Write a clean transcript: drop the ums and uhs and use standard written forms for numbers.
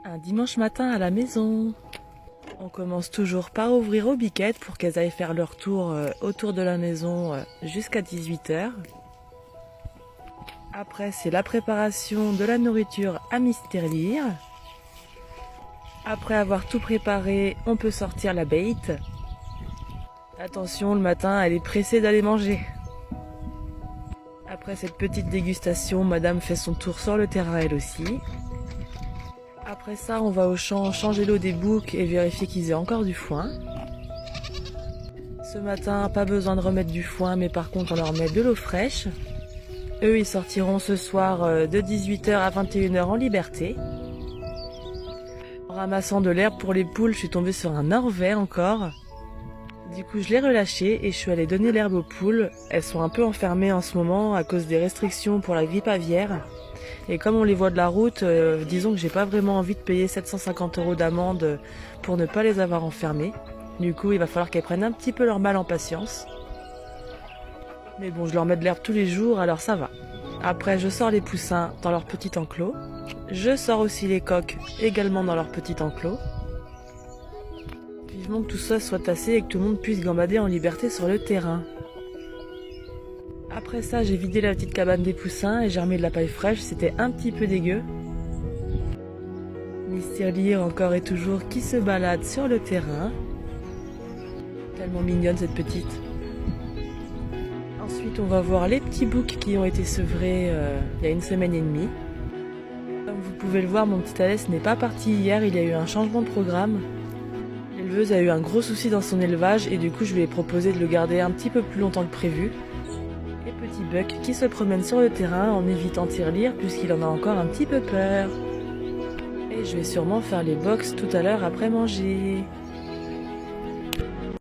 Un dimanche matin à la maison. On commence toujours par ouvrir aux biquettes pour qu'elles aillent faire leur tour autour de la maison jusqu'à 18 h. Après, c'est la préparation de la nourriture à Mystère-Lire. Après avoir tout préparé, on peut sortir la bait. Attention, le matin, elle est pressée d'aller manger. Après cette petite dégustation, madame fait son tour sur le terrain elle aussi. Après ça, on va au champ changer l'eau des boucs et vérifier qu'ils aient encore du foin. Ce matin, pas besoin de remettre du foin, mais par contre, on leur met de l'eau fraîche. Eux, ils sortiront ce soir de 18 h à 21 h en liberté. En ramassant de l'herbe pour les poules, je suis tombée sur un orvet encore. Du coup, je l'ai relâché et je suis allée donner l'herbe aux poules. Elles sont un peu enfermées en ce moment à cause des restrictions pour la grippe aviaire. Et comme on les voit de la route, disons que j'ai pas vraiment envie de payer 750 € d'amende pour ne pas les avoir enfermées. Du coup, il va falloir qu'elles prennent un petit peu leur mal en patience. Mais bon, je leur mets de l'herbe tous les jours, alors ça va. Après, je sors les poussins dans leur petit enclos. Je sors aussi les coqs également dans leur petit enclos. Vivement que tout ça soit tassé et que tout le monde puisse gambader en liberté sur le terrain. Après ça, j'ai vidé la petite cabane des poussins et j'ai remis de la paille fraîche, c'était un petit peu dégueu. Mystère-Lire encore et toujours qui se balade sur le terrain. Tellement mignonne cette petite. Ensuite, on va voir les petits boucs qui ont été sevrés il y a 1 semaine et demie. Comme vous pouvez le voir, mon petit Alès n'est pas parti hier, il y a eu un changement de programme. L'éleveuse a eu un gros souci dans son élevage et du coup je lui ai proposé de le garder un petit peu plus longtemps que prévu. Et petit Buck qui se promène sur le terrain en évitant Tirelire puisqu'il en a encore un petit peu peur. Et je vais sûrement faire les box tout à l'heure après manger.